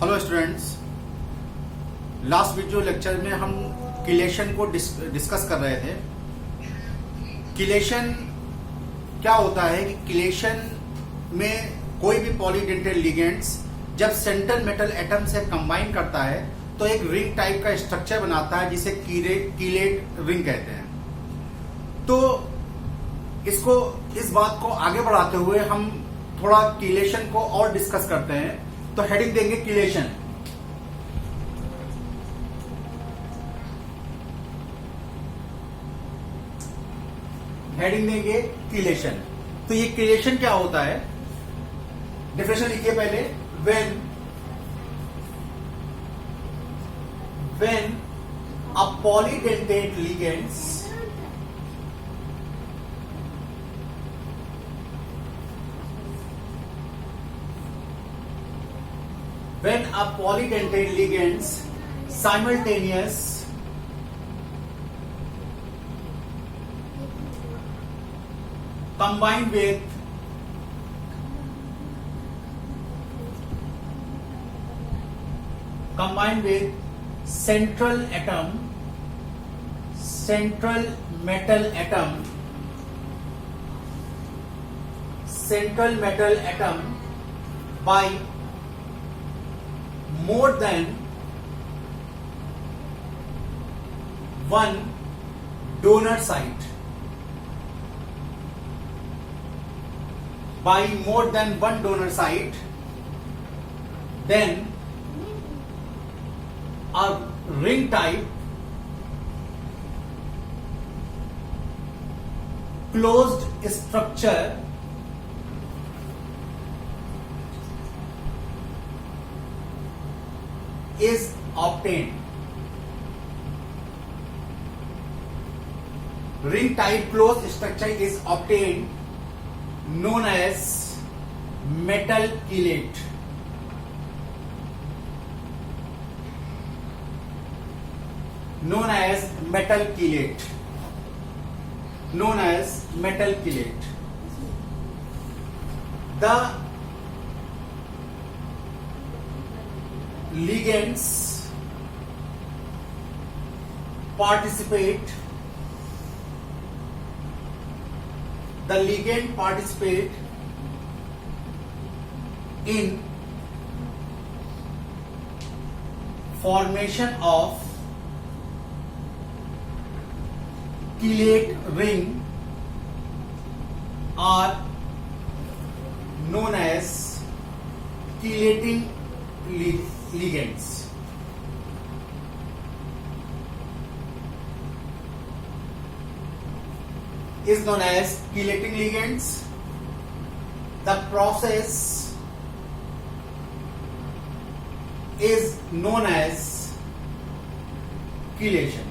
Hello students, last video lecture में हम chelation को डिस्कस कर रहे थे। किलेशन क्या होता है कि किलेशन में कोई भी पॉलीडेंटेट लिगेंड्स जब सेंट्रल मेटल एटम से कंबाइन करता है तो एक रिंग टाइप का स्ट्रक्चर बनाता है जिसे कीलेट रिंग कहते हैं। तो इस बात को आगे बढ़ाते हुए हम थोड़ा किलेशन को और डिस्कस करते हैं। तो हेडिंग देंगे किलेशन। हेडिंग देंगे किलेशन। तो ये किलेशन क्या होता है, डेफिनेशन लिखिए पहले। When a polydentate ligands when a polydentate ligands simultaneous combine with central metal atom by more than one donor site, then a ring type closed structure is obtained. Ring type closed structure is obtained, known as metal chelate. The ligands participate in formation of chelate ring are known as chelating ligands. Is known as chelating ligands. The process is known as chelation.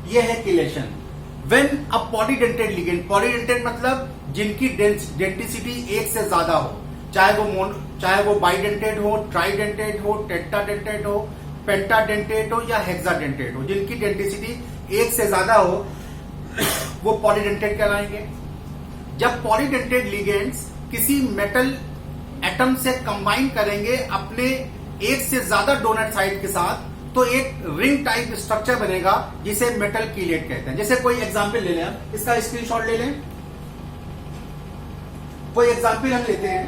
यह है chelation. When a polydentate ligand, polydentate मतलब जिनकी density एक से ज्यादा हो, चाहे वो बाइडेंटेट हो, ट्राइडेंटेट हो, टेट्राडेंटेट हो, पेंटाडेंटेट हो या हेक्साडेंटेट हो, जिनकी डेंसिटी एक से ज्यादा हो वो पॉलीडेंटेट कहलाएंगे। जब पॉलीडेंटेट लिगेंड्स किसी मेटल एटम से कंबाइन करेंगे अपने एक से ज्यादा डोनर साइट के साथ तो एक रिंग टाइप स्ट्रक्चर बनेगा जिसे मेटल कीलेट कहते हैं। जैसे कोई एग्जांपल ले लें, इसका स्क्रीनशॉट ले लें। कोई एग्जांपल हम लेते हैं।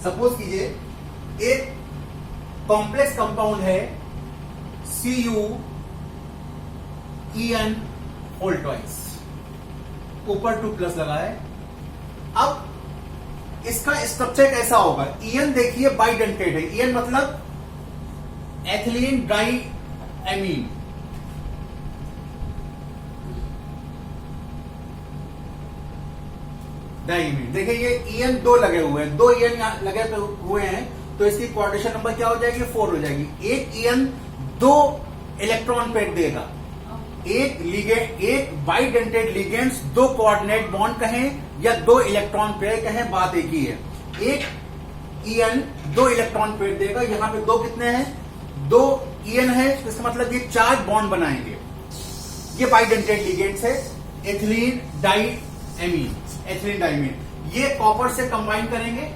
सपोज कीजिए एक कॉम्प्लेक्स कंपाउंड है CuEn होल ट्वाइस, ऊपर 2+ लगा है। अब इसका स्ट्रक्चर कैसा होगा? EN देखिए बाइडेंटेट है। EN मतलब एथिलीन डाई एमीन। देखिए ये EN 2 लगे हुए हैं, 2 EN लगे हुए हैं तो इसकी क्वाड्रेशन नंबर क्या हो जाएगी? 4 हो जाएगी। एक EN 2 इलेक्ट्रॉन पेयर देगा। एक बाइडेंटेट लिगेंड्स 2 कोऑर्डिनेट बॉन्ड कहें या 2 इलेक्ट्रॉन पेयर कहें, बात एक ही है। एक EN 2 इलेक्ट्रॉन पेयर देगा। यहां पे 2 कितने हैं? 2 EN है, इसका मतलब ये 4 बॉन्ड बनाएंगे। ये बाइडेंटेड लिगेंड्स है, एथिलीन डाइएमीन, एथिलीन डाइएमीन, ये कॉपर से कंबाइन करेंगे,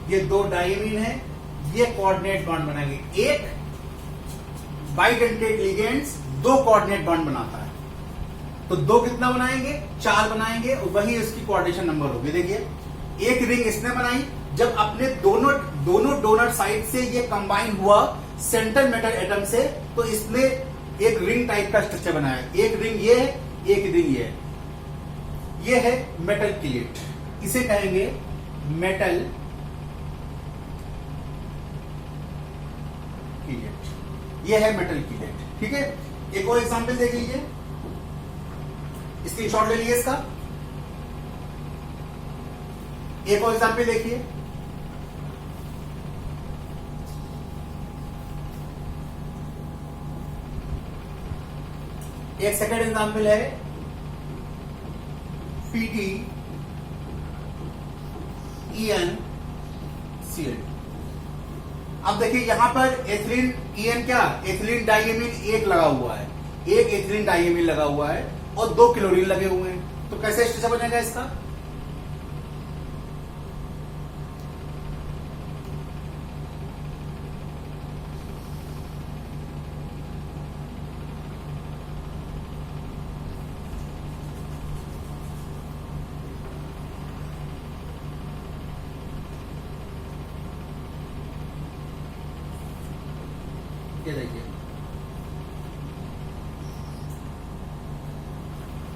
ये दो डाइएमीन है, ये कोऑर्डिनेट बॉन्ड बनाएंगे। एक बाइडेंटेड लिगेंड्स दो कोऑर्डिनेट बॉन्ड बनाता है, तो दो कितना बनाएंगे, 4 बनाएंगे, वही इसकी कोऑर्डिनेशन नंबर होगी। देखिए एक रिंग इसने बनाई, जब अपने दोनों डोनर साइड से ये कंबाइन हुआ सेंट्रल मेटल एटम से, तो इसने एक रिंग टाइप का स्ट्रक्चर बनाया। एक रिंग ये है, एक रिंग ये है, ये है मेटल किलेट, इसे कहेंगे मेटल किलेट, ये है मेटल किलेट। ठीक है, एक और एग्जांपल देख लीजिए, स्क्रीनशॉट ले लीजिए इसका। एक और एग्जांपल देखिए, एक सेकंड एग्जांपल है PtEnCl। अब देखिए यहां पर एथिलीन EN क्या, एथिलीन डाइएमीन एक लगा हुआ है, एक एथिलीन डाइएमीन लगा हुआ है और 2 क्लोरीन लगे हुए हैं, तो कैसे स्ट्रक्चर बनेगा इसका। ये देखिए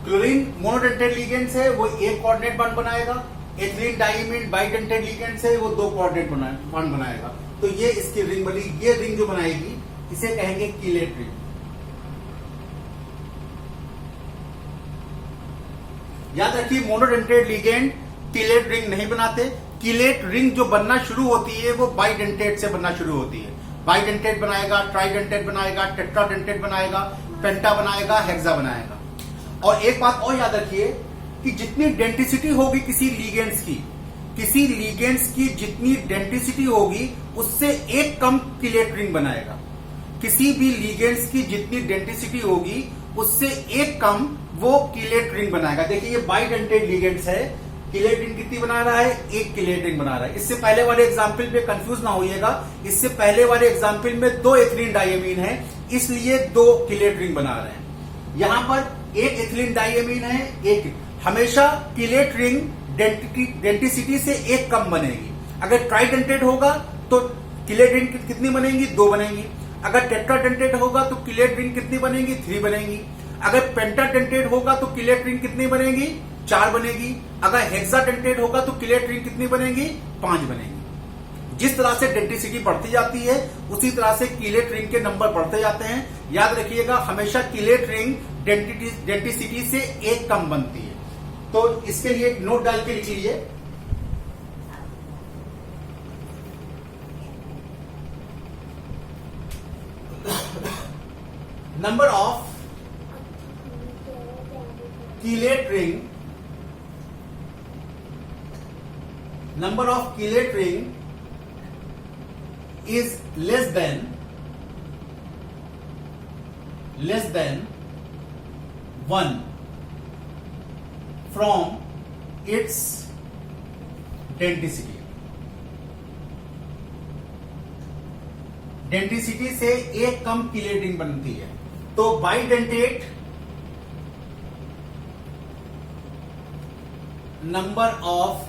क्लोरीन मोनोडेंटेड लिगेंड्स है, वो एक कोऑर्डिनेट बॉन्ड बनाएगा। एथिलीन डाइएमीन बाइडेंटेड लिगेंड्स है, वो 2 कोऑर्डिनेट बॉन्ड बनाएगा। तो ये इसकी रिंग बनी, ये रिंग जो बनाएगी इसे कहेंगे किलेट रिंग। याद रखिए मोनोडेंटेड लिगेंड किलेट रिंग नहीं बनाते। किलेट रिंग जो बनना शुरू होती है वो बाइडेंटेट से बनना शुरू होती है। बाइडेंटेट बनाएगा, ट्राइडेंटेट बनाएगा, टेट्राडेंटेट बनाएगा, पेंटा बनाएगा, हेक्सा बनाएगा। और एक बात और याद रखिए कि जितनी डेंटिसिटी होगी किसी लिगेंड्स की जितनी डेंटिसिटी होगी उससे एक कम किलेट रिंग बनाएगा। किसी भी लिगेंड्स की जितनी डेंटिसिटी होगी उससे एक कम वो किलेट रिंग बनाएगा। देखिए ये बाइडेंटेड लिगेंड्स है, किलेट रिंग कितनी बना रहा है, एक किलेट रिंग बना रहा है। इससे पहले वाले एग्जाम्पल पे कंफ्यूज ना होइएगा, इससे पहले वाले एग्जाम्पल में 2 एथिलीन डाइएमीन है, इसलिए 2 किलेट रिंग बना रहे हैं। यहां पर एक एथिलीन डाइएमीन है, एक हमेशा किलेट रिंग डेंटिसिटी से एक कम बनेगी। अगर ट्राइडेंटेट होगा तो किलेट रिंग कितनी बनेगी, 2 बनेगी। अगर टेट्राडेंटेट होगा तो किलेट रिंग कितनी बनेगी, 3 बनेगी। अगर पेंटाडेंटेट होगा तो किलेट रिंग कितनी बनेगी, 4 बनेगी। अगर हेक्साडेंटेट होगा तो किलेट रिंग कितनी बनेगी, 5 बनेगी। जिस तरह से डेंटिसिटी बढ़ती जाती है उसी तरह से किलेट रिंग के नंबर बढ़ते जाते हैं। याद रखिएगा हमेशा किलेट रिंग डेंटिसिटी से एक कम बनती है। तो इसके लिए एक नोट डाल के लिख लीजिए, number of chelate ring is less than 1 from its denticity. Denticity से एक कम किलेट रिंग बनती है। तो bidentate number of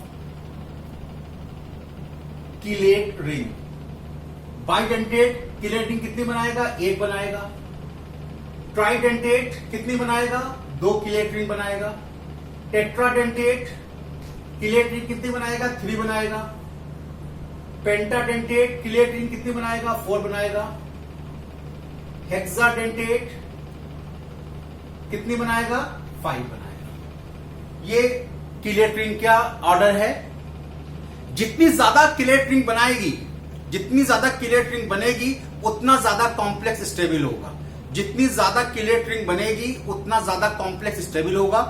chelate ring, bidentate chelate ring कितनी बनाएगा, 1 बनाएगा। ट्राइडेंटेट कितनी बनाएगा, 2 किलेट रिंग बनाएगा। टेट्राडेंटेट किलेट रिंग कितनी बनाएगा, 3 बनाएगा। पेंटाडेंटेट किलेट रिंग कितनी बनाएगा, 4 बनाएगा। हेक्साडेंटेट कितनी बनाएगा, 5 बनाएगा। ये किलेट रिंग का ऑर्डर है। जितनी ज्यादा किलेट रिंग बनेगी उतना ज्यादा कॉम्प्लेक्स स्टेबल होगा। जितनी ज्यादा किलेट रिंग बनेगी उतना ज्यादा कॉम्प्लेक्स स्टेबल होगा।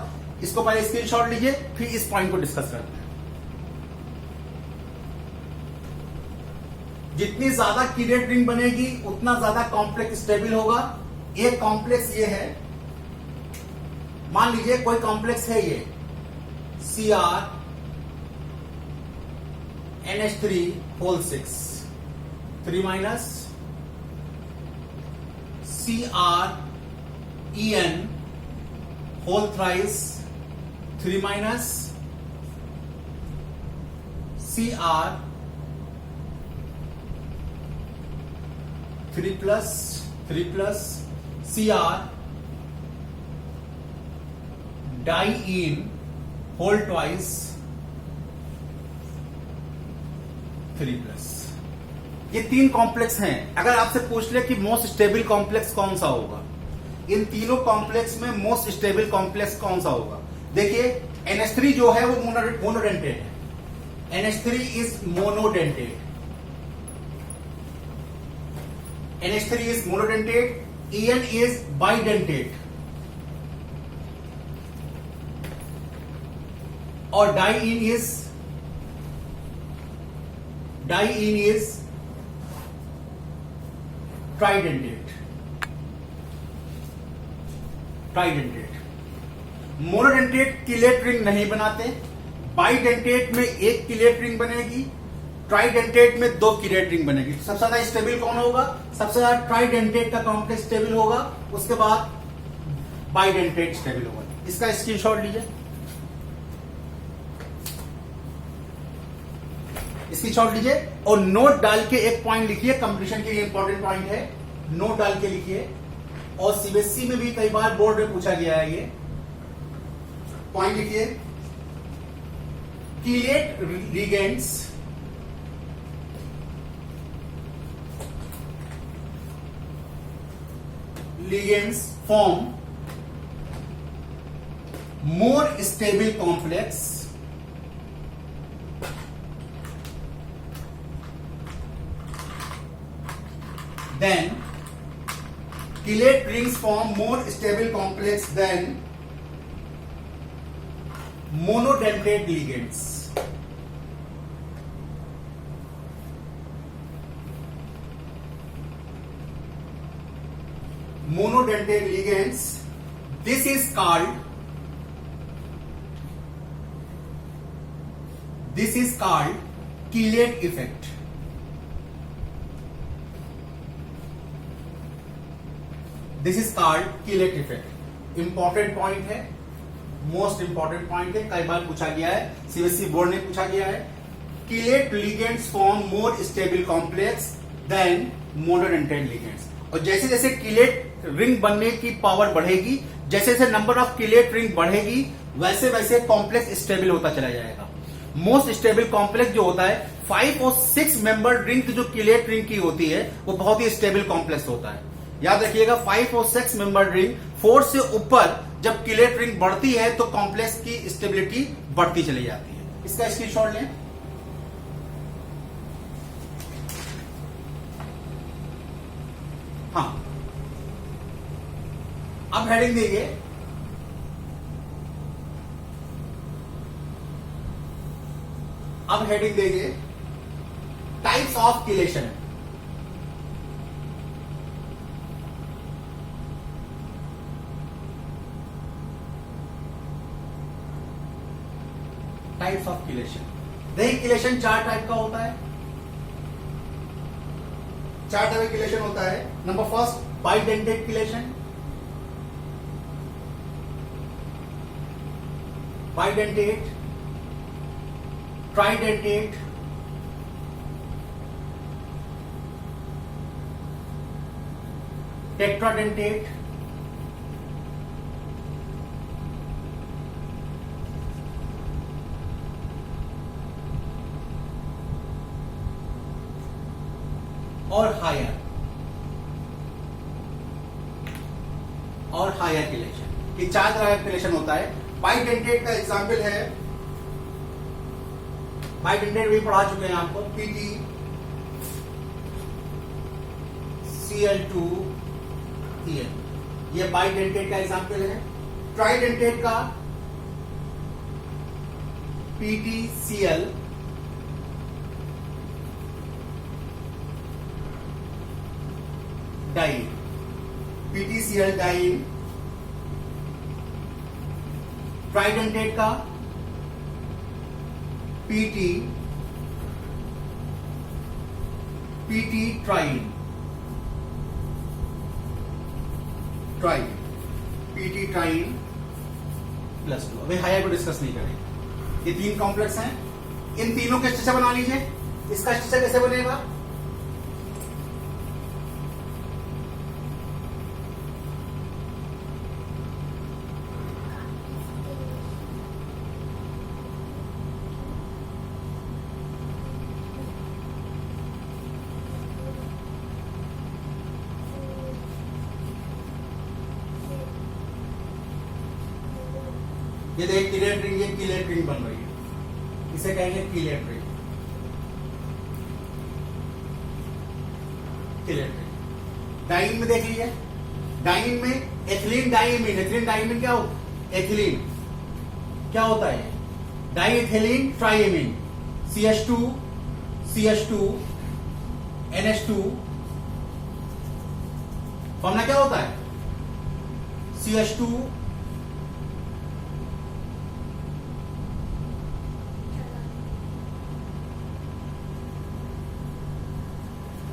इसको पहले स्क्रीनशॉट लीजिए, फिर इस पॉइंट को डिस्कस करते हैं। जितनी ज्यादा किलेट रिंग बनेगी उतना ज्यादा कॉम्प्लेक्स स्टेबल होगा। एक कॉम्प्लेक्स ये है, मान लीजिए कोई कॉम्प्लेक्स है ये Cr NH3 whole 6 3 minus Cr En whole thrice 3 minus Cr 3 plus Cr dien whole twice 3 plus. ये 3 कॉम्प्लेक्स हैं। अगर आपसे पूछ ले कि मोस्ट स्टेबल कॉम्प्लेक्स कौन सा होगा, इन तीनों कॉम्प्लेक्स में मोस्ट स्टेबल कॉम्प्लेक्स कौन सा होगा? देखिए NH3 जो है वो मोनोडेंटेट है। NH3 is monodentate. NH3 is monodentate, En is bidentate और diene is tridentate. Monodentate chelate ring नहीं बनाते। बाइडेंटेट में एक किलेट रिंग बनेगी, ट्राइडेंटेट में 2 किलेट रिंग बनेगी। सबसे ज्यादा स्टेबल कौन होगा? सबसे ज्यादा ट्राइडेंटेट का कॉम्प्लेक्स स्टेबल होगा, उसके बाद बाइडेंटेट स्टेबल होगा। इसका स्क्रीनशॉट लीजिए, और नोट डाल के एक पॉइंट लिखिए। कंपटीशन के लिए इंपॉर्टेंट पॉइंट है, नोट डाल के लिखिए। और सीबीएसई में भी कई बार बोर्ड में पूछा गया है। ये पॉइंट लिखिए, chelate ligands form more stable complex than chelate rings form more stable complex than monodentate ligands. Monodentate ligands, this is called chelate effect. This is called chelate effect. Important point है, most important point है, कई बार पूछा गया है, CBSE board ने पूछा गया है। chelate ligands form more stable complex than monodentate ligands. और जैसे जैसे किलेट रिंग बनने की पावर बढ़ेगी, जैसे जैसे नंबर ऑफ किलेट रिंग बढ़ेगी, वैसे वैसे कॉम्प्लेक्स स्टेबल होता चला जाएगा। मोस्ट स्टेबल कॉम्प्लेक्स जो होता है 5 और 6 मेंबर रिंग की जो किलेट रिंग की होती है वो बहुत ही स्टेबल कॉम्प्लेक्स होता है। याद रखिएगा 5 और 6 मेंबर रिंग, 4 से ऊपर जब किलेट रिंग बढ़ती है तो कॉम्प्लेक्स की स्टेबिलिटी बढ़ती चली जाती है। इसका स्क्रीनशॉट लें। हाँ, अब हेडिंग देंगे, types of chelation. Types of chelation. देखिए किलेशन 4 टाइप का होता है। 4 टाइप का किलेशन होता है। Number first, bidentate chelation. Bidentate, tridentate, tetradentate, और हायर किलेशन। ये 4 तरह का किलेशन होता है। बाइडेंटेट का एग्जाम्पल है, बाइडेंटेट भी पढ़ा चुके हैं आपको, PT Cl2 होती है। ये बाइडेंटेट का एग्जाम्पल है। ट्राइडेंटेट का PTCl dien, PTCl dien. Tridentate का PT ट्राइन, PT ट्राइन +2। अभी हायर को डिस्कस नहीं करेंगे। ये 3 कॉम्प्लेक्स हैं, इन तीनों के स्ट्रक्चर बना लीजिए। इसका स्ट्रक्चर कैसे बनेगा? ये देख किलेट रिंग, ये किलेट रिंग बन रही है, इसे कहेंगे chelate ring. Chelate ring dien में देख लीजिए। डाइन में एथिलीन डाइमीन, एथिलीन डाइमीन क्या होता है? एथिलीन क्या होता है? Die ethylene ट्राइमीन, CH2 NH2 formula क्या होता है? CH2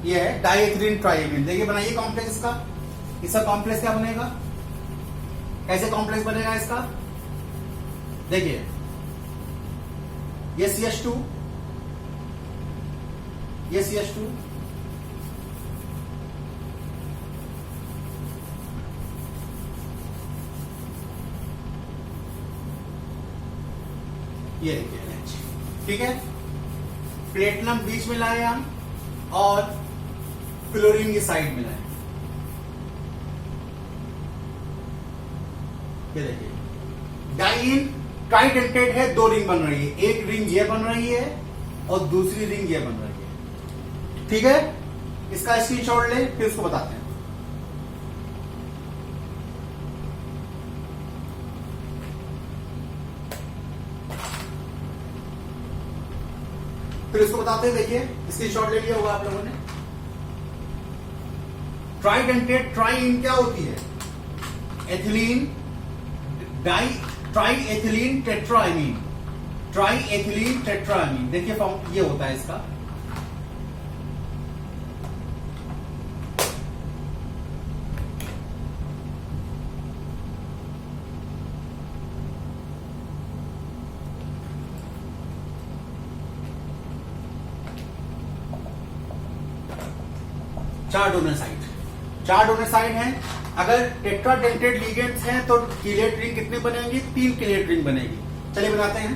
ये है डाइएथिलीन ट्राइमीन। देखिए बनाइए कॉम्प्लेक्स इसका। इसका कॉम्प्लेक्स क्या बनेगा? कैसे कॉम्प्लेक्स बनेगा इसका? देखिए ये CH2, ये CH2, ये देखिए NH, ठीक है। प्लेटिनम बीच में लाए हम और क्लोरीन की साइड में लाए। ये देखिए डाइन ट्राइडेंटेट है, 2 रिंग बन रही है। एक रिंग ये बन रही है और दूसरी रिंग ये बन रही है, ठीक है। इसका स्क्रीनशॉट ले, फिर उसको बताते हैं। फिर इसको बताते हैं। देखिए स्क्रीनशॉट ले लिया होगा आप लोगों ने। ट्राइडेंटेट ट्राइन क्या होती है? Ethylene di tri ethylene tetrammine, try ethylene tetrammine. देखिए फॉर्म ये होता है इसका। चार डोनर साइड हैं। अगर टेट्राडेंटेड लिगेंड्स हैं तो कीलेट रिंग कितने बनेंगी? 3 कीलेट रिंग बनेगी। चलिए बनाते हैं,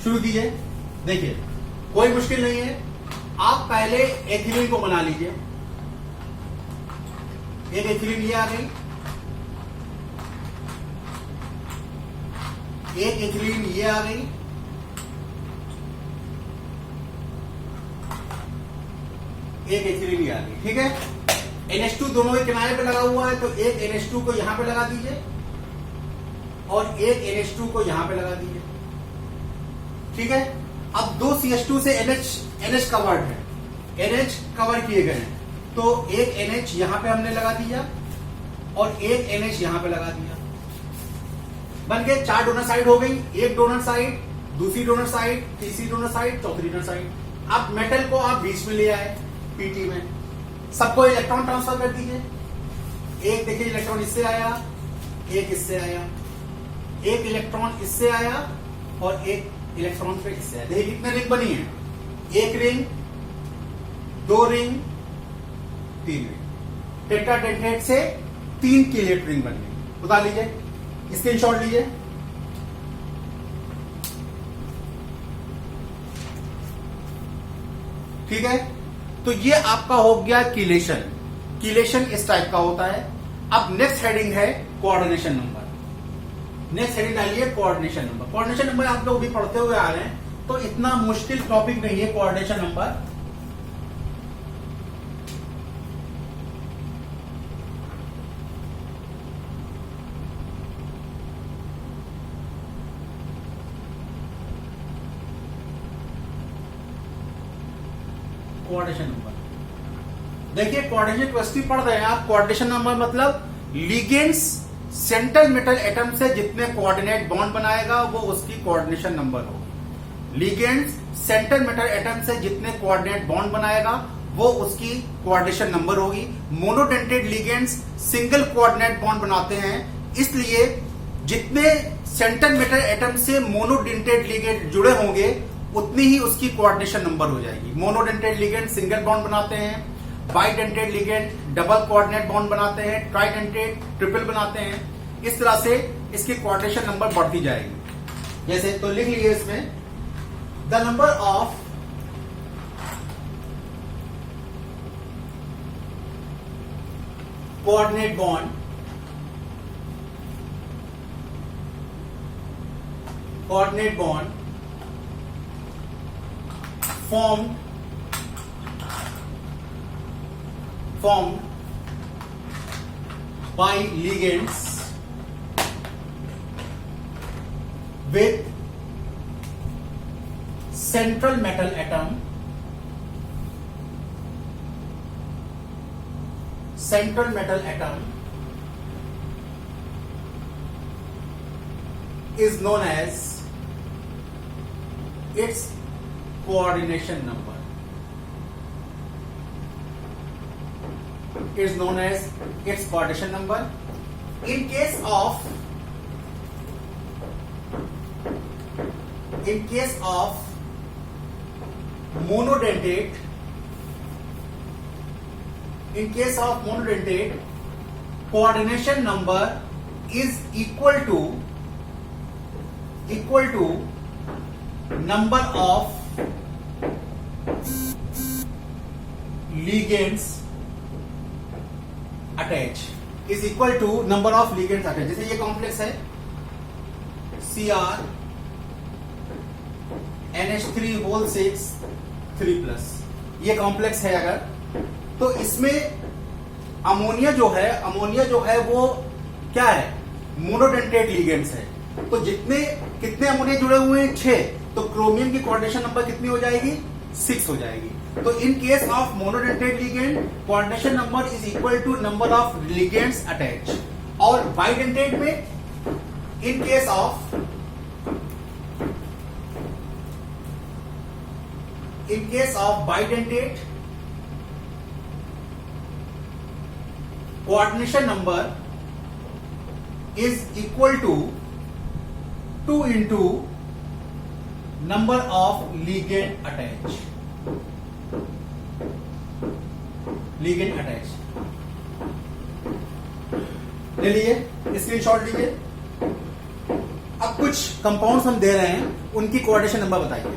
शुरू कीजिए। देखिए कोई मुश्किल नहीं है। आप पहले एथिलीन को बना लीजिए। एक एथिलीन ये आ गई, एक एथिलीन ये आ गई, एक एथिलीन ये आ गई, ठीक है। NH2 दोनों के किनारे पे लगा हुआ है, तो एक NH2 को यहां पे लगा दीजिए और एक NH2 को यहां पे लगा दीजिए, ठीक है। अब 2 CH2 से NH कवर्ड है, NH कवर किए गए हैं, तो एक NH यहां पे हमने लगा दिया और एक NH यहां पे लगा दिया। बन गए 4 डोनर साइड हो गई। एक डोनर साइड, दूसरी डोनर साइड, तीसरी डोनर साइड, चौथी डोनर साइड। अब मेटल को आप बीच में ले आए PT में, सबको इलेक्ट्रॉन ट्रांसफर कर दीजिए। एक देखिए इलेक्ट्रॉन इससे आया, एक इससे आया, एक इलेक्ट्रॉन इससे आया और एक इलेक्ट्रॉन पे इससे आया। देखिए कितने रिंग बनी है? 1 रिंग, 2 रिंग, 3 रिंग। टेट्राडेंटेट से 3 कीलेट रिंग बन गई। बता लीजिए, स्क्रीनशॉट लीजिए। ठीक है, तो ये आपका हो गया कीलेशन। कीलेशन इस टाइप का होता है। अब नेक्स्ट हेडिंग है कोऑर्डिनेशन नंबर। नेक्स्ट हेडिंग डालिए कोऑर्डिनेशन नंबर। कोऑर्डिनेशन नंबर आप लोग भी पढ़ते हुए आ रहे हैं, तो इतना मुश्किल टॉपिक नहीं है कोऑर्डिनेशन नंबर। Coordination number. देखिए कोऑर्डिनेशन क्वेश्चन पढ़ रहे हैं आप, कोऑर्डिनेशन नंबर मतलब लिगेंड्स सेंट्रल मेटल एटम से जितने कोऑर्डिनेट बॉन्ड बनाएगा वो उसकी कोऑर्डिनेशन नंबर होगी। लिगेंड्स सेंट्रल मेटल एटम से जितने कोऑर्डिनेट बॉन्ड बनाएगा वो उसकी कोऑर्डिनेशन नंबर होगी। Monodentate ligands single coordinate bond बनाते हैं, इसलिए जितने सेंट्रल मेटल एटम से मोनोडेंटेड लिगेंड जुड़े होंगे उतनी ही उसकी कोऑर्डिनेशन नंबर हो जाएगी। मोनोडेंटेड लिगेंड सिंगल बॉन्ड बनाते हैं, bidentate ligand double coordinate bond बनाते हैं, ट्राइडेंटेड ट्रिपल बनाते हैं। इस तरह से इसकी कोऑर्डिनेशन नंबर बढ़ती जाएगी। जैसे तो लिख लीजिए इसमें the number of coordinate bond formed by ligands with central metal atom is known as its coordination number. Is known as its coordination number. In case of monodentate, coordination number is equal to number of ligands attach is equal to number of ligands attach. जैसे ये complex है CrNH3 3+, ये complex है अगर, तो इसमें ammonia जो है वो क्या है, मोनोडेंटेड लिगेंड्स है। तो कितने अमोनिया जुड़े हुए हैं, 6, तो क्रोमियम की कोऑर्डिनेशन नंबर कितनी हो जाएगी, 6 हो जाएगी। तो in case of monodentate ligand coordination number is equal to number of ligands attach. और बाइडेंटेड में in case of bidentate coordination number is equal to 2 into number of ligand attach। ले लिए, स्क्रीनशॉट लीजिए। अब कुछ कंपाउंड्स हम दे रहे हैं, उनकी कोऑर्डिनेशन नंबर बताइए।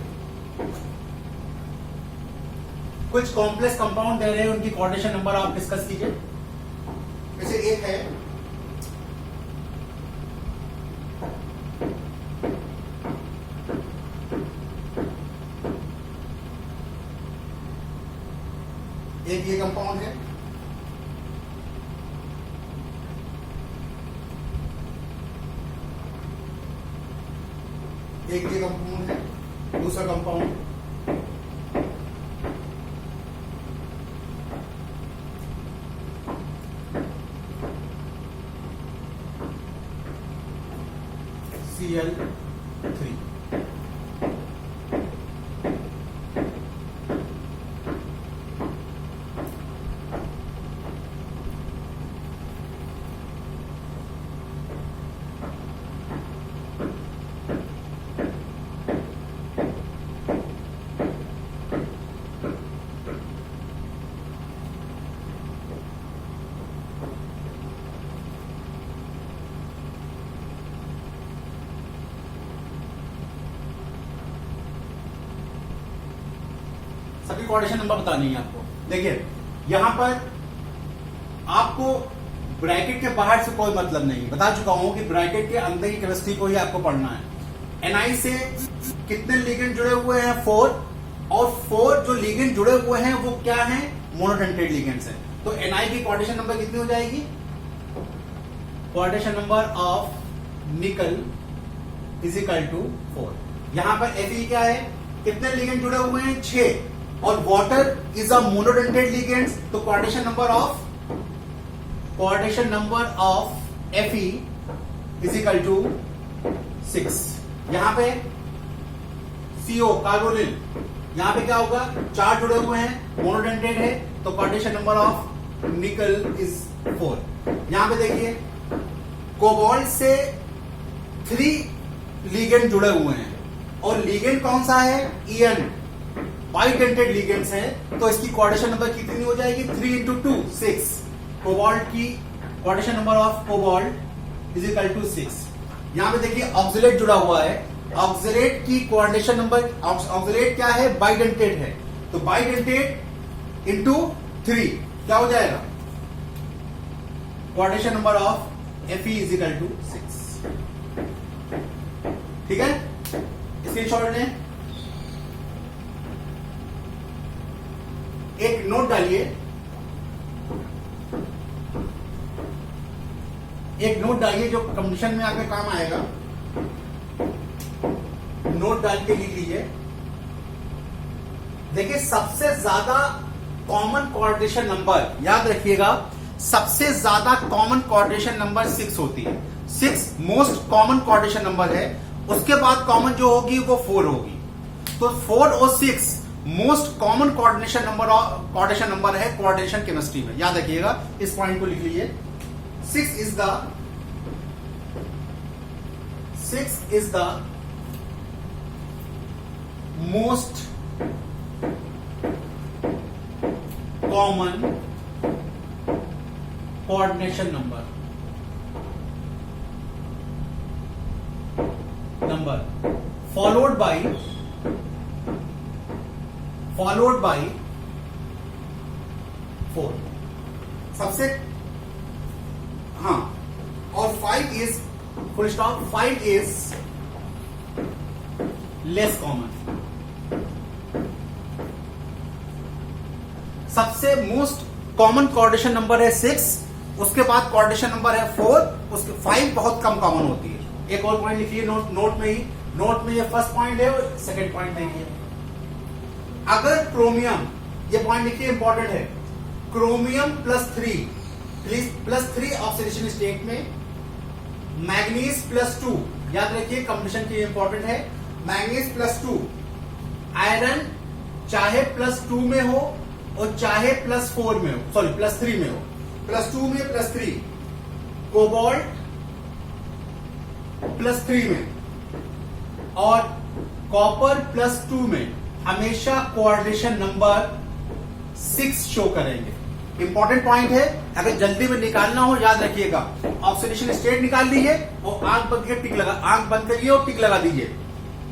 कुछ कॉम्प्लेक्स कंपाउंड दे रहे हैं, उनकी कोऑर्डिनेशन नंबर आप डिस्कस कीजिए। जैसे एक है एक ये कंपाउंड है, एक ये कंपाउंड है, दूसरा कंपाउंड Cl3। सभी कोऑर्डिनेशन नंबर बतानी है आपको। देखिए यहां पर आपको ब्रैकेट के बाहर से कोई मतलब नहीं, बता चुका हूं कि ब्रैकेट के अंदर की केमिस्ट्री को ही आपको पढ़ना है। Ni से कितने लिगेंड जुड़े हुए हैं, 4, और 4 जो लिगेंड जुड़े हुए हैं वो क्या है, मोनोडेंटेड लिगेंड्स है। तो Ni की कोऑर्डिनेशन नंबर कितनी हो जाएगी, coordination number of nickel is equal to 4। यहां पर Fe क्या है, कितने लिगेंड जुड़े हुए हैं, 6, और water is a monodentated ligands, तो coordination number of Fe is equal to 6। यहां पे CO कार्बोनिल, यहां पे क्या होगा, 4 जुड़े हुए हैं, मोनोडेंटेड है, तो coordination number of nickel is 4। यहां पे देखिए कोबाल्ट से 3 लिगेंड जुड़े हुए हैं और लिगेंड कौन सा है, En, बाइडेंटेड लिगेंड्स है, तो इसकी कोऑर्डिनेशन नंबर कितनी हो जाएगी, 3 इंटू 2 6। कोबाल्ट की coordination number of cobalt is equal to 6। यहां पे देखिए ऑक्सिलेट जुड़ा हुआ है, ऑक्सिलेट की कोऑर्डिनेशन नंबर, ऑक्सिलेट क्या है, बाइडेंटेड है, तो बाइडेंटेड इंटू 3 क्या हो जाएगा, coordination number of Fe is equal to 6। ठीक है, स्क्रीनशॉट लें, एक नोट डालिए, एक नोट डालिए जो कंडीशन में आपके काम आएगा, नोट डाल के लिख लीजिए। देखिए सबसे ज्यादा कॉमन कोऑर्डिनेशन नंबर, याद रखिएगा, सबसे ज्यादा कॉमन कोऑर्डिनेशन नंबर 6 होती है। 6 मोस्ट कॉमन कोऑर्डिनेशन नंबर है, उसके बाद कॉमन जो होगी वो 4 होगी, तो 4 और 6 मोस्ट कॉमन कोऑर्डिनेशन नंबर है कोऑर्डिनेशन केमिस्ट्री में, याद रखिएगा, इस पॉइंट को लिख लीजिए। 6 is the most common coordination number followed by 4 सबसे, हाँ, और 5 is full stop, 5 is less common. सबसे मोस्ट कॉमन कोऑर्डिनेशन नंबर है 6, उसके बाद कोऑर्डिनेशन नंबर है 4, उसके 5 बहुत कम कॉमन होती है। एक और पॉइंट लिखिए नोट में ये फर्स्ट पॉइंट है और सेकंड पॉइंट देखिए। अगर क्रोमियम, ये पॉइंट लिखिए इंपॉर्टेंट है, क्रोमियम +3 ऑक्सीडेशन स्टेट में, मैग्नीज +2, याद रखिए कंडीशन की इंपॉर्टेंट है, मैग्नीज +2, आयरन चाहे +2 में हो और चाहे +4 में हो, सॉरी +3 में हो, +2 में +3, कोबाल्ट +3 में और कॉपर +2 में हमेशा कोऑर्डिनेशन नंबर 6 शो करेंगे। इंपॉर्टेंट पॉइंट है, अगर जल्दी में निकालना हो याद रखिएगा, ऑक्सीडेशन स्टेट निकाल लीजिए और आंख बंद करिए और टिक लगा दीजिए।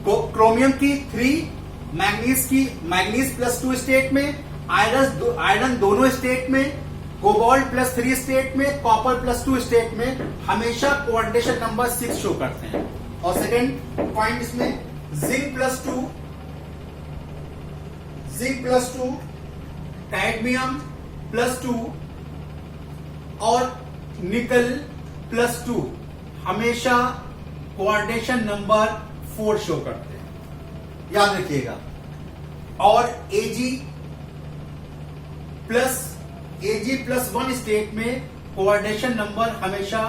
क्रोमियम की 3, मैग्नीज +2 स्टेट में, आयरन दोनों स्टेट में, कोबाल्ट +3 स्टेट में, कॉपर +2 स्टेट में हमेशा कोऑर्डिनेशन नंबर 6 शो करते हैं। और सेकंड पॉइंट इसमें जिंक +2, कैडमियम +2 और निकल +2 हमेशा कोऑर्डिनेशन नंबर 4 शो करते हैं, याद रखिएगा। और Ag+1 स्टेट में कोऑर्डिनेशन नंबर हमेशा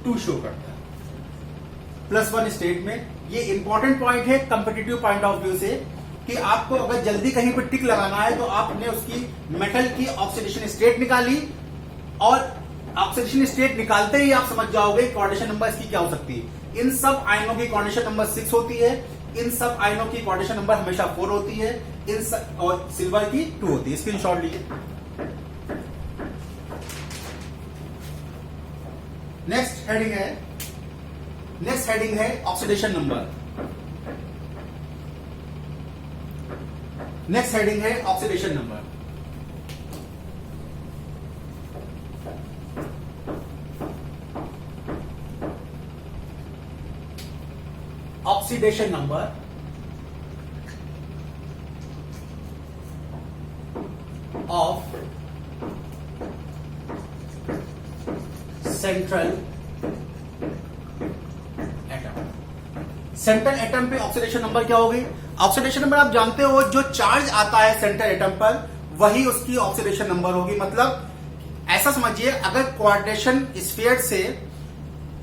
2 शो करता है, +1 स्टेट में। ये इंपॉर्टेंट पॉइंट है कॉम्पिटिटिव पॉइंट ऑफ व्यू से, कि आपको अगर जल्दी कहीं पर टिक लगाना है तो आपने उसकी मेटल की ऑक्सीडेशन स्टेट निकाली, और ऑक्सीडेशन स्टेट निकालते ही आप समझ जाओगे कोऑर्डिनेशन नंबर इसकी क्या हो सकती है। इन सब आयनों की कोऑर्डिनेशन नंबर 6 होती है, इन सब आयनों की कोऑर्डिनेशन नंबर हमेशा 4 होती है, और सिल्वर की 2 होती है। स्क्रीनशॉट लीजिए। नेक्स्ट हेडिंग है ऑक्सीडेशन नंबर। नेक्स्ट हेडिंग है oxidation number. Oxidation number of central central atom पे ऑक्सीडेशन नंबर क्या होगी? ऑक्सीडेशन नंबर आप जानते हो, जो चार्ज आता है सेंट्रल एटम पर वही उसकी ऑक्सीडेशन नंबर होगी। मतलब ऐसा समझिए, अगर क्वाड्रेशन स्फीयर से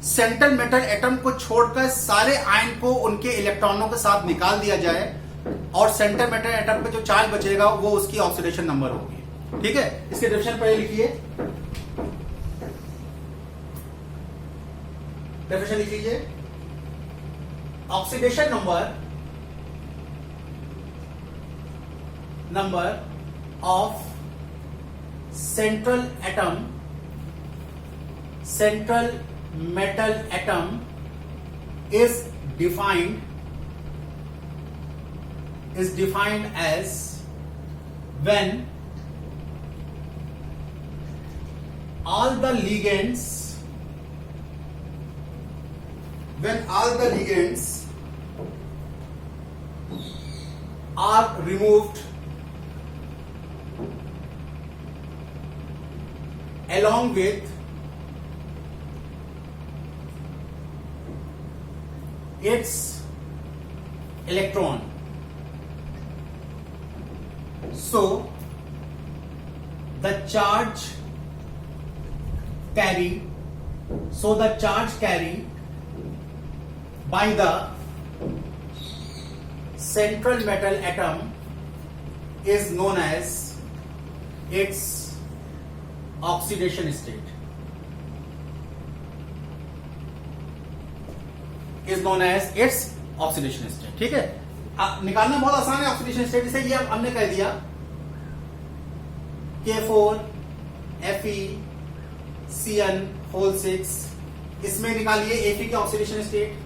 सेंट्रल मेटल एटम को छोड़कर सारे आयन को उनके इलेक्ट्रॉनों के साथ निकाल दिया जाए और सेंट्रल मेटल एटम पे जो चार्ज बचेगा वो उसकी ऑक्सीडेशन नंबर होगी। ठीक है, इसके डेफिनेशन पहले लिखिए, डेफिनेशन लिख लीजिए। Oxidation number of central metal atom is defined as when all the ligands are removed along with its electron. So the charge carried by the central metal atom is known as its oxidation state. ठीक है, निकालना बहुत आसान है oxidation state. जैसे ये हमने कह दिया K4FeCN6, इसमें निकालिए Fe के ऑक्सीडेशन स्टेट,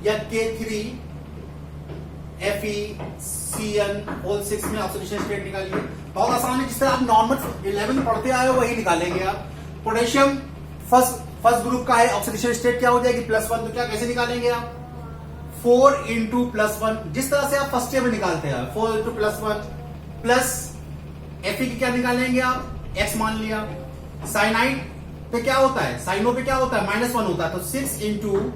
या K3FeCN6 में ऑक्सीडेशन स्टेट निकालिए। बहुत आसान है, जिस तरह आप नॉर्मल 11 पढ़ते आए हो वही निकालेंगे आप। पोटेशियम फर्स्ट ग्रुप का है, ऑक्सीडेशन स्टेट क्या हो जाएगी? +1। तो क्या कैसे निकालेंगे आप? 4 इंटू +1, जिस तरह से आप फर्स्ट ईयर में निकालते हैं, 4 इंटू +1 प्लस Fe की क्या निकालेंगे आप? X मान लिया। साइनाइड पे क्या होता है? साइनो पे क्या होता है? -1 होता है। तो 6 इंटू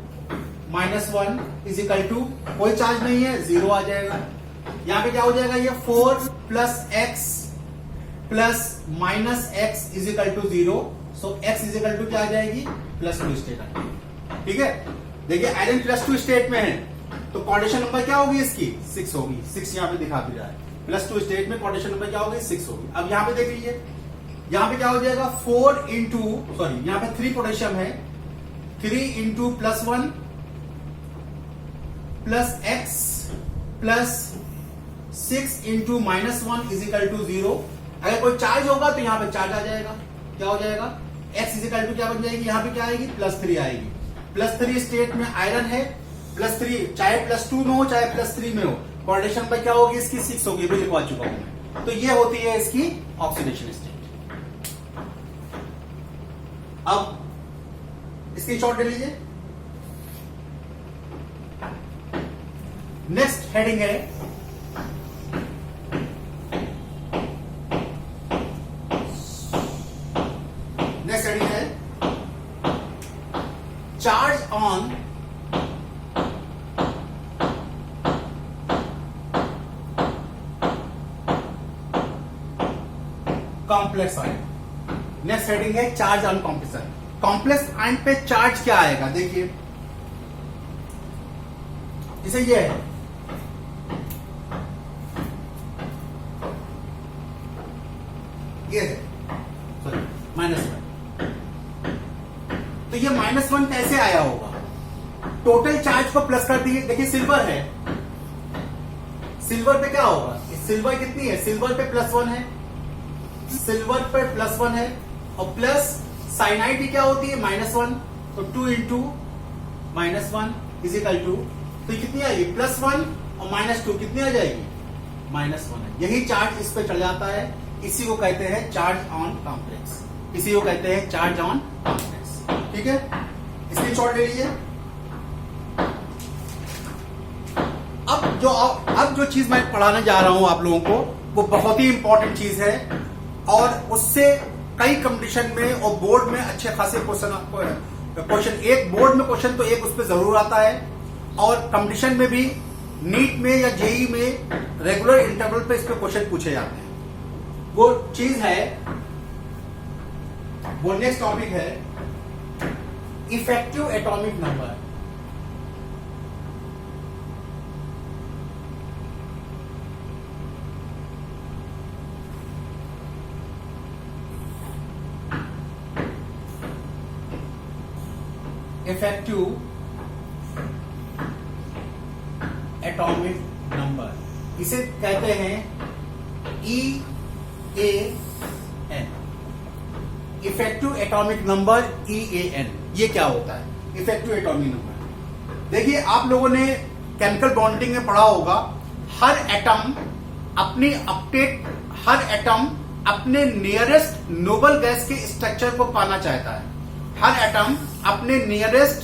-1 इज इक्वल टू, कोई चार्ज नहीं है, 0 आ जाएगा। यहां पे क्या हो जाएगा? ये 4 + x + -x is equal to 0। So x is equal to क्या आ जाएगी? +2 स्टेट आ जाएगी। ठीक है, देखिए आयरन +2 स्टेट में है तो क्वाड्रेशन नंबर क्या होगी इसकी? 6 होगी। 6 यहां पे दिखा भी रहा है। +2 स्टेट में क्वाड्रेशन नंबर क्या होगी? 6 होगी। अब यहां पे देख लीजिए, यहां पे क्या हो जाएगा? 3 पोटेशियम है, 3 into +1 + x + 6 into -1 is equal to 0। अगर कोई चार्ज होगा तो यहां पे चार्ज आ जाएगा। क्या हो जाएगा? x इज इक्वल टू क्या बन जाएगी? यहां पे क्या आएगी? +3 आएगी। +3 स्टेट में आयरन है, +3 चाहे +2 में हो चाहे +3 में हो, क्वाड्रेशन पर क्या होगी इसकी? 6 होगी, भी लिखवा चुका हूं मैं। तो ये होती है इसकी ऑक्सीडेशन स्टेट। अब इसकी शॉर्ट ले लीजिए। नेक्स्ट हेडिंग है charge on complex ion. Next heading है charge on complex ion. Complex ion पे चार्ज क्या आएगा? देखिए, जैसे ये है, ये है सॉरी -1, तो ये -1 कैसे आया होगा? टोटल चार्ज को प्लस कर दिए। देखिए सिल्वर है, सिल्वर पे क्या होगा? सिल्वर कितनी है? सिल्वर पे +1 है, सिल्वर पे +1 है, और प्लस साइनाइड की क्या होती है? -1। तो 2 इंटू -1 इज इक्वल टू, तो कितनी आएगी? +1 और -2 कितनी आ जाएगी? -1 है। यही चार्ज इस पे चढ़ जाता है, इसी को कहते हैं चार्ज ऑन कॉम्प्लेक्स, इसी को कहते हैं चार्ज ऑन कॉम्प्लेक्स। ठीक है, इसकी शॉर्ट ले लीजिए। अब जो चीज मैं पढ़ाने जा रहा हूं आप लोगों को, वो बहुत ही इंपॉर्टेंट चीज है, और उससे कई कंपटीशन में और बोर्ड में अच्छे खासे क्वेश्चन, एक बोर्ड में क्वेश्चन तो एक उस पर जरूर आता है, और कंपटीशन में भी, नीट में या जेई में रेगुलर इंटरवल पे इस पे क्वेश्चन पूछे जाते हैं। वो चीज है, वो नेक्स्ट टॉपिक है effective atomic number. Effective atomic number, इसे कहते हैं EAN, effective atomic number EAN। ये क्या होता है इफेक्टिव एटॉमिक नंबर? देखिए, आप लोगों ने केमिकल बॉन्डिंग में पढ़ा होगा, हर एटम अपने नियरेस्ट नोबल गैस के स्ट्रक्चर को पाना चाहता है। हर एटम अपने नियरेस्ट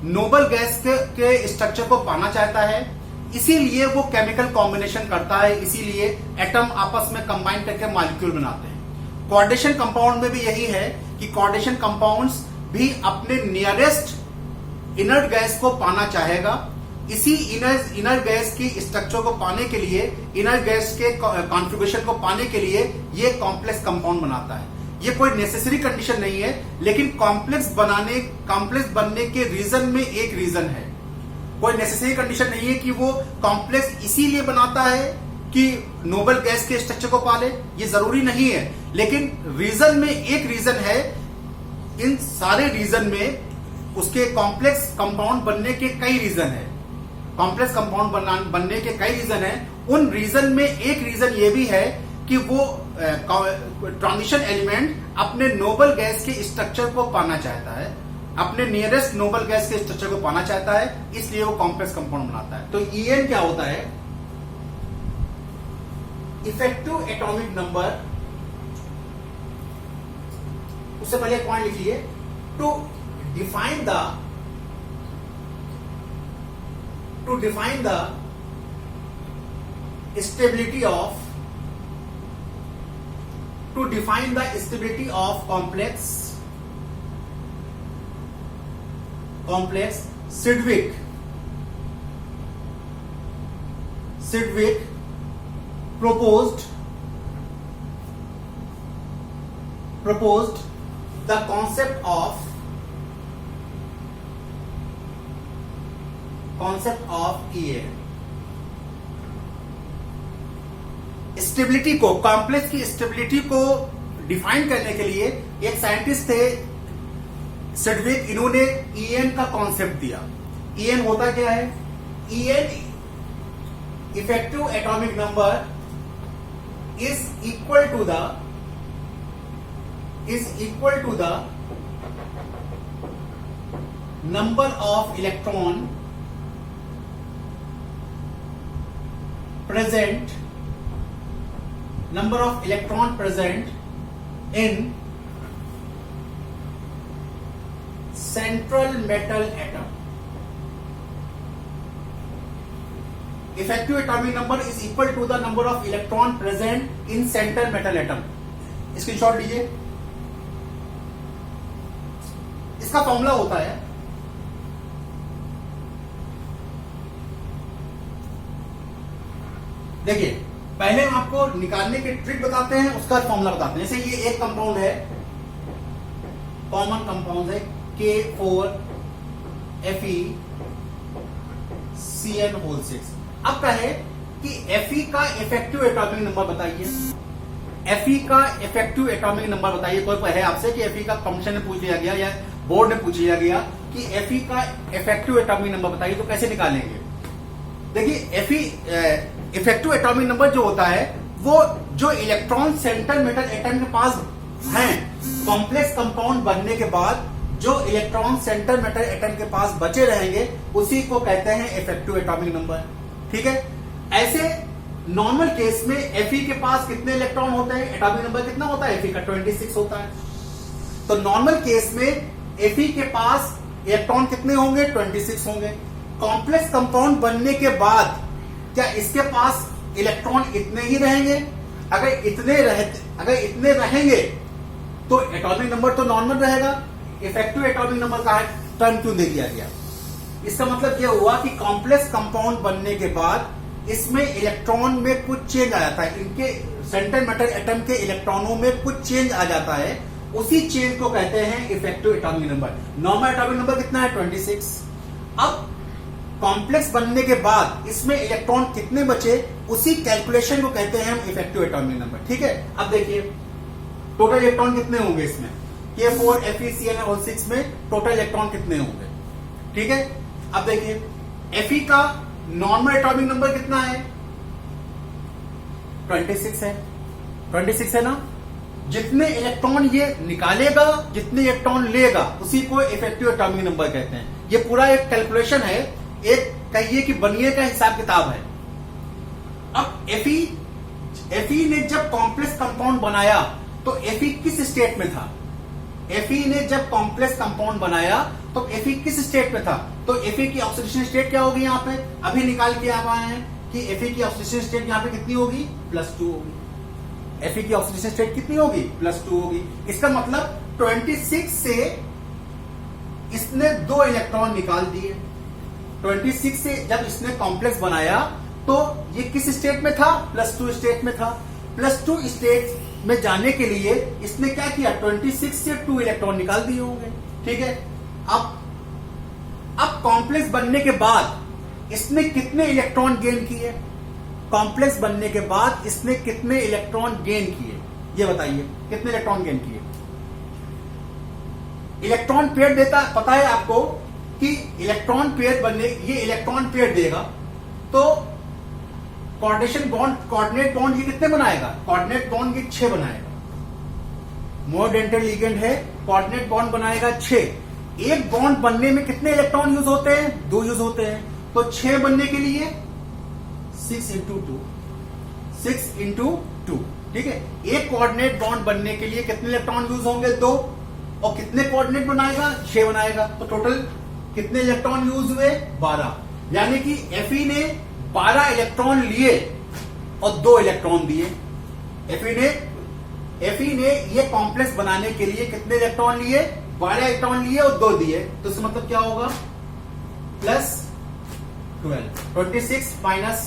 नोबल गैस के स्ट्रक्चर को पाना चाहता है, इसीलिए वो केमिकल कॉम्बिनेशन करता है, इसीलिए एटम आपस में कंबाइन करके मॉलिक्यूल बनाते हैं। कोऑर्डिनेशन कंपाउंड में भी यही है कि कोऑर्डिनेशन कंपाउंड्स भी अपने नियरेस्ट इनर्ट गैस को पाना चाहेगा। इसी इनर गैस की स्ट्रक्चर को पाने के लिए, इनर गैस के कॉन्फ़िगरेशन को पाने के लिए ये कॉम्प्लेक्स कंपाउंड बनाता है। ये कोई नेसेसरी कंडीशन नहीं है, लेकिन कॉम्प्लेक्स बनने के रीजन में एक रीजन है। कोई नेसेसरी कंडीशन नहीं है कि वो कॉम्प्लेक्स इसीलिए बनाता है कि नोबल गैस के स्ट्रक्चर को पाले, ये जरूरी नहीं है, लेकिन रीजन में एक रीजन है। इन सारे रीजन में उसके कॉम्प्लेक्स कंपाउंड बनने के कई रीजन है, कॉम्प्लेक्स कंपाउंड बनने के कई रीजन है। उन रीजन में एक रीजन ये भी है कि वो ट्रांजिशन एलिमेंट अपने नोबल गैस के स्ट्रक्चर को पाना चाहता है, अपने नियरेस्ट नोबल गैस के स्ट्रक्चर को पाना चाहता है, इसलिए वो कॉम्प्लेक्स कंपाउंड बनाता है। तो EN क्या होता है? Effective atomic number. उससे पहले एक पॉइंट लिखिए, to define the stability of complex Sidgwick proposed the concept of EN। Stability को, कॉम्प्लेक्स की स्टेबिलिटी को डिफाइन करने के लिए एक साइंटिस्ट थे सिडविक, इन्होंने EN का कॉन्सेप्ट दिया। EN होता क्या है? EN effective atomic number is equal to the number of electron present in central metal atom। Effective atomic number is equal to the number of electron present in central metal atom। Screenshot लीजिए। इसका formula होता है, देखिए, पहले हम आपको निकालने की ट्रिक बताते हैं, उसका फॉर्मूला बताते हैं। जैसे ये एक कंपाउंड है, कॉमन कंपाउंड है K4FeCN6। अब कहे कि Fe का इफेक्टिव एटॉमिक नंबर बताइए। Fe का इफेक्टिव एटॉमिक नंबर बताइए। कोई कहे आपसे कि Fe का कमीशन में पूछ लिया गया या बोर्ड में पूछ लिया गया कि Fe का इफेक्टिव एटॉमिक नंबर बताइए, तो कैसे निकालेंगे? देखिए, Fe इफेक्टिव एटॉमिक नंबर जो होता है, वो जो इलेक्ट्रॉन सेंटर मेटल एटम के पास हैं, कॉम्प्लेक्स कंपाउंड बनने के बाद जो इलेक्ट्रॉन सेंटर मेटल एटम के पास बचे रहेंगे, उसी को कहते हैं इफेक्टिव एटॉमिक नंबर। ठीक है। ऐसे नॉर्मल केस में Fe के पास कितने इलेक्ट्रॉन होते हैं? एटॉमिक नंबर कितना होता है Fe का? 26 होता है। तो नॉर्मल केस में Fe के पास इलेक्ट्रॉन कितने होंगे? 26 होंगे। कॉम्प्लेक्स कंपाउंड बनने के बाद क्या इसके पास इलेक्ट्रॉन इतने ही रहेंगे? अगर इतने रहेंगे तो एटॉमिक नंबर तो नॉर्मल रहेगा। इफेक्टिव एटॉमिक नंबर का टर्म क्यों दे दिया गया? इसका मतलब यह हुआ कि कॉम्प्लेक्स कंपाउंड बनने के बाद इसमें इलेक्ट्रॉन में कुछ चेंज आ जाता है, इनके सेंट्रल मेटल एटम के इलेक्ट्रॉनों में कुछ चेंज आ जाता है, उसी चेंज को कहते हैं effective atomic number. Normal atomic number कितना है 26। अब कॉम्प्लेक्स बनने के बाद इसमें इलेक्ट्रॉन कितने बचे, उसी कैलकुलेशन को कहते हैं हम इफेक्टिव एटॉमिक नंबर। ठीक है, अब देखिए टोटल इलेक्ट्रॉन कितने होंगे इसमें, K4 FeCl6 में टोटल इलेक्ट्रॉन कितने होंगे। ठीक है, अब देखिए Fe का नॉर्मल एटॉमिक नंबर कितना है 26 है, 26 है ना। जितने इलेक्ट्रॉन ये निकालेगा, जितने इलेक्ट्रॉन लेगा, उसी को इफेक्टिव एटॉमिक नंबर कहते हैं। ये पूरा एक कैलकुलेशन है, एक कहिए कि बनिए का हिसाब किताब है। अब Fe ने जब कॉम्प्लेक्स कंपाउंड बनाया तो Fe किस स्टेट में था, Fe ने जब कॉम्प्लेक्स कंपाउंड बनाया तो Fe किस स्टेट में था, तो Fe की ऑक्सीडेशन स्टेट क्या होगी, यहां पे अभी निकाल के आप आए हैं कि Fe की ऑक्सीडेशन स्टेट यहां पे कितनी होगी, +2 होगी। Fe की ऑक्सीडेशन स्टेट कितनी होगी, +2 होगी। इसका मतलब 26 से इसने 2 इलेक्ट्रॉन निकाल दिए। 26 से जब इसने कॉम्प्लेक्स बनाया तो ये किस स्टेट में था, +2 स्टेट में था। +2 स्टेट में जाने के लिए इसने क्या किया, 26 से 2 इलेक्ट्रॉन निकाल दिए होंगे। ठीक है, अब कॉम्प्लेक्स बनने के बाद इसने कितने इलेक्ट्रॉन गेन किए, कॉम्प्लेक्स बनने के बाद इसने कितने इलेक्ट्रॉन गेन किए, ये बताइए कितने इलेक्ट्रॉन गेन किए। इलेक्ट्रॉन पेयर देता, पता है आपको कि इलेक्ट्रॉन पेयर बनने, ये इलेक्ट्रॉन पेयर देगा तो कोऑर्डिनेशन बॉन्ड, कोऑर्डिनेट बॉन्ड ये कितने बनाएगा, कोऑर्डिनेट बॉन्ड ये 6 बनाएगा। मोर डेंटेड लिगेंड है, कोऑर्डिनेट बॉन्ड बनाएगा 6। एक बॉन्ड बनने में कितने इलेक्ट्रॉन यूज होते हैं, 2 यूज होते हैं। तो 6 बनने के लिए 6 × 2, 6 × 2। ठीक है, एक कोऑर्डिनेट बॉन्ड बनने के लिए कितने इलेक्ट्रॉन यूज होंगे, 2। और कितने कोऑर्डिनेट बनाएगा, 6 बनाएगा। तो टोटल कितने इलेक्ट्रॉन यूज हुए, 12। यानी कि Fe ने 12 इलेक्ट्रॉन लिए और 2 इलेक्ट्रॉन दिए। Fe ने ये कॉम्प्लेक्स बनाने के लिए कितने इलेक्ट्रॉन लिए, 12 इलेक्ट्रॉन लिए और 2 दिए। तो इसका मतलब क्या होगा, +12। 26 माइनस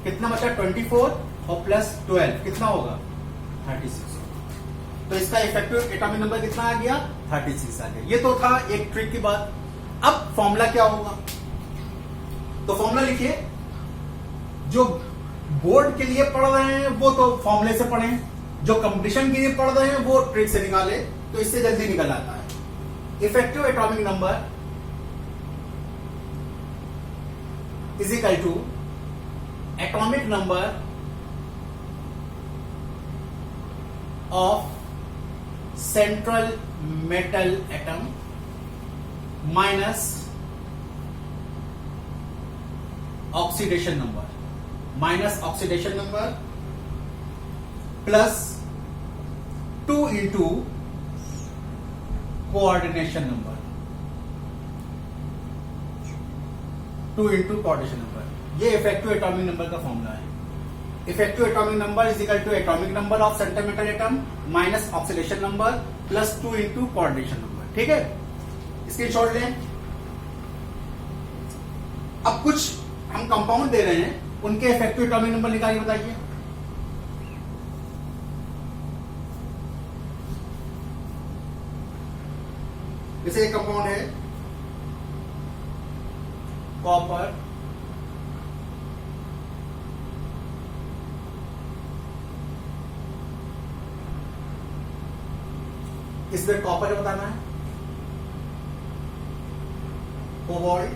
कितना बचा, 24 और +12 कितना होगा, 36। तो इसका इफेक्टिव एटॉमिक नंबर कितना आ गया, 36 आ गया। ये तो था एक ट्रिक की बात। अब फॉर्मूला क्या होगा, तो फॉर्मूला लिखिए। जो बोर्ड के लिए पढ़ रहे हैं वो तो फॉर्मूले से पढ़ें, जो कंपटीशन के लिए पढ़ रहे हैं वो ट्रिक से निकाले, तो इससे जल्दी निकल आता है। Effective atomic number is equal to atomic number of central metal atom minus oxidation number, plus 2 × coordination number, 2 × coordination number. ये इफेक्टिव एटॉमिक नंबर का फॉर्मूला है। Effective atomic number is equal to atomic number of central metal atom minus oxidation number plus 2 × coordination number. ठीक है, screenshot लें। अब कुछ हम compound दे रहे हैं, उनके इफेक्टिव एटॉमिक नंबर निकालिए, बताइए। जैसे एक कंपाउंड है कॉपर, इसमें कॉपर बताना है, कोबाल्ट,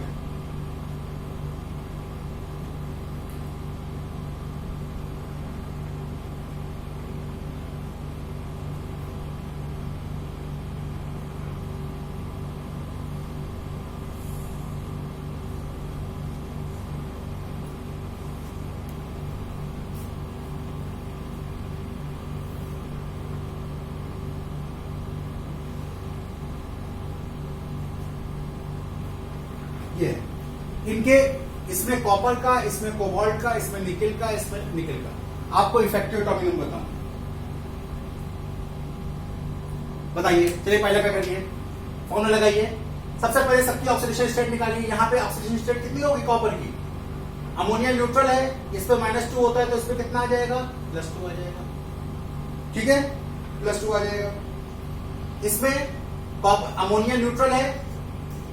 ये इनके, इसमें कॉपर का, इसमें कोबाल्ट का, इसमें निकेल का, इसमें निकेल का। आपको इफेक्टिव एटॉमिक नंबर बताऊं, बताइए। चलिए पहले क्या करिए, फॉर्मूला लगाइए। सबसे पहले सबकी ऑक्सीडेशन स्टेट निकालिए। यहाँ पे ऑक्सीडेशन स्टेट कितनी होगी कॉपर की? अमोनिया न्यूट्रल है, इस पे -2 होता है तो इस पे कितना आ जाएगा? +2 आ जाएगा। ठीक है, +2 आ जाएगा। इसमें अमोनिया न्यूट्रल है,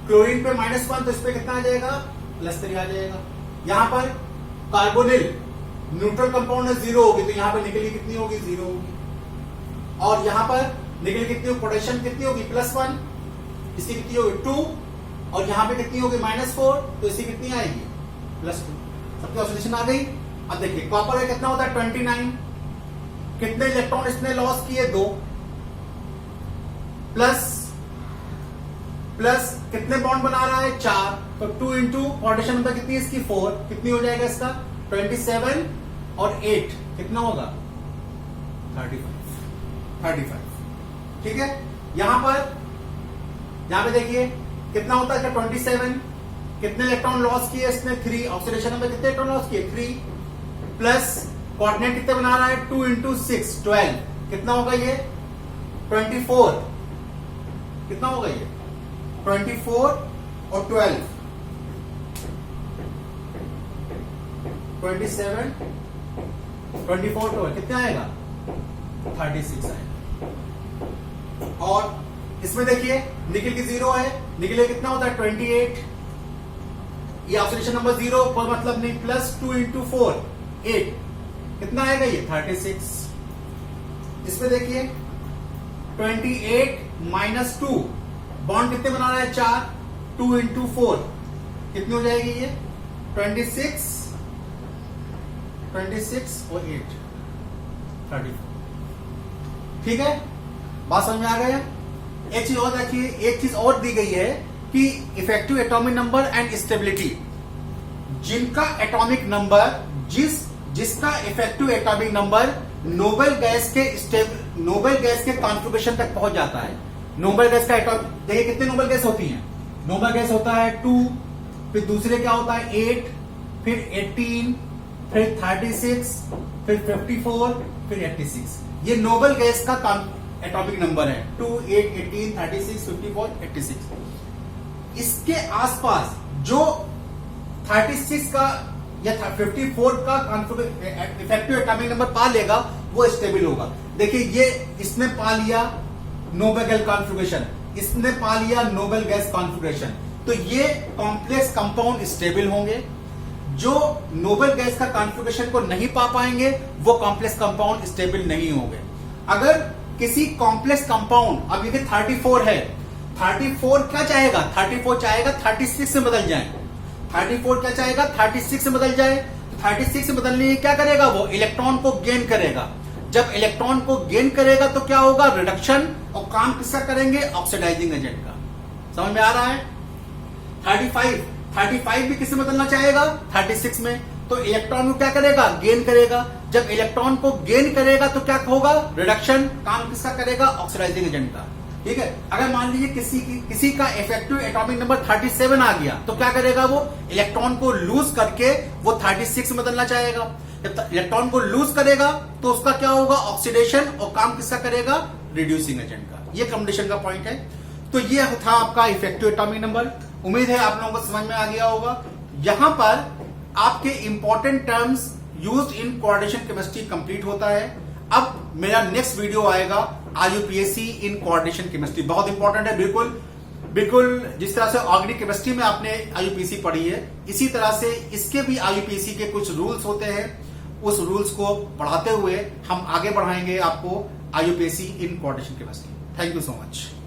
क्लोरीन पे -1 तो इस पे कितना आ जाएगा? +3 आ जाएगा। यहां पर कार्बोनिल न्यूट्रल कंपाउंड है, 0 होगी तो यहां पर निकल की कितनी होगी? 0 होगी। और यहां पर निकल कितनी होगी? पोटेशियम कितनी होगी? +1, इसकी कितनी होगी? 2, और यहां पे कितनी होगी? -4 तो इसकी कितनी आएगी? +2। सबकी ऑक्सीडेशन आ गई। अब देखिए कॉपर का कितना होता है? 29। कितने इलेक्ट्रॉन इसने लॉस किए? 2। प्लस कितने बॉन्ड बना रहा है? 4। तो 2 इंटू पोटेशियम नंबर कितनी है इसकी? 4। कितनी हो जाएगा इसका? 27 और 8 कितना होगा? 35। ठीक है, यहां पे देखिए कितना होता है? 27। कितने इलेक्ट्रॉन लॉस किए इसने? 3। ऑक्सीडेशन नंबर कितने इलेक्ट्रॉन लॉस किए? 3। प्लस कोऑर्डिनेट कितने बना रहा है? 2 इंटू 6 12। कितना होगा ये? 24। कितना होगा ये? 24 और 12 27 24 12 कितना आएगा? 36 आएगा। और इसमें देखिए निकल की 0 है, निकल कितना होता है? 28। ये ऑक्सीडेशन नंबर 0 पर मतलब नहीं, +2 इंटू 4 8 कितना आएगा ये? 36। इसमें देखिए 28 -2 बॉन्ड कितने बना रहा है? 4। 2 इंटू 4 कितनी हो जाएगी ये? 26 और 8 34। ठीक है, बात समझ में आ गया? एक चीज और देखिए, एक चीज और दी गई है कि effective atomic number and stability. जिनका एटॉमिक नंबर जिसका effective atomic number noble gas के कॉन्फ़िगरेशन तक पहुंच जाता है। नोबेल गैस का एटॉमिक देखिए कितने नोबेल गैस होती हैं? नोबेल गैस होता है 2, फिर दूसरे क्या होता है? 8, फिर 18, फिर 36, फिर 54, फिर 86। ये नोबेल गैस का एटॉमिक नंबर है 2, 8, 18, 36, 54, 86। इसके आसपास जो 36 का या 54 का इफेक्टिव एटॉमिक नंबर पा लेगा वो स्टेबल होगा। देखिए ये इसने पा लिया नोबेल गैस कॉन्फ़िगरेशन, इसने पा लिया नोबेल गैस कॉन्फ़िगरेशन, तो ये कॉम्प्लेक्स कंपाउंड स्टेबल होंगे। जो नोबेल गैस का कॉन्फ़िगरेशन को नहीं पा पाएंगे वो कॉम्प्लेक्स कंपाउंड स्टेबल नहीं होंगे। अगर किसी कॉम्प्लेक्स कंपाउंड, अब ये 34 है, 34 क्या चाहेगा? 34 चाहेगा 36 से बदल जाए। 34 क्या चाहेगा? 36 से बदल जाए। तो 36 से बदलने के क्या करेगा? वो इलेक्ट्रॉन को गेन करेगा। जब इलेक्ट्रॉन को गेन करेगा तो क्या होगा? रिडक्शन। और काम किसका करेंगे? ऑक्सीडाइजिंग एजेंट का। समझ में आ रहा है? 35 भी किससे बदलना चाहेगा? 36 में। तो इलेक्ट्रॉन को क्या करेगा? गेन करेगा। जब इलेक्ट्रॉन को गेन करेगा तो क्या होगा? रिडक्शन। काम किसका करेगा? ऑक्सीडाइजिंग एजेंट का। ठीक है, अगर मान लीजिए किसी का इफेक्टिव एटॉमिक नंबर 37 आ गया तो क्या करेगा? वो इलेक्ट्रॉन को लूज करके वो 36 में बदलना चाहेगा। जब इलेक्ट्रॉन को लूज करेगा तो उसका क्या होगा? ऑक्सीडेशन। और काम किसका करेगा? रिड्यूसिंग एजेंट का। ये कंडीशन का पॉइंट है। तो ये था आपका इफेक्टिव एटॉमिक नंबर। उम्मीद है आप लोगों को समझ में आ गया होगा। यहां पर आपके important terms used in coordination chemistry complete होता है। अब मेरा नेक्स्ट वीडियो आएगा आईयूपीएसी इन कोऑर्डिनेशन केमिस्ट्री। बहुत इंपॉर्टेंट है। बिल्कुल जिस तरह से ऑर्गेनिक केमिस्ट्री में आपने आईयूपीएसी पढ़ी है, इसी तरह से इसके भी आईयूपीएसी के कुछ रूल्स होते हैं। उस रूल्स को पढ़ाते हुए हम आगे बढ़ाएंगे आपको IUPAC in coordination chemistry. Thank you so much.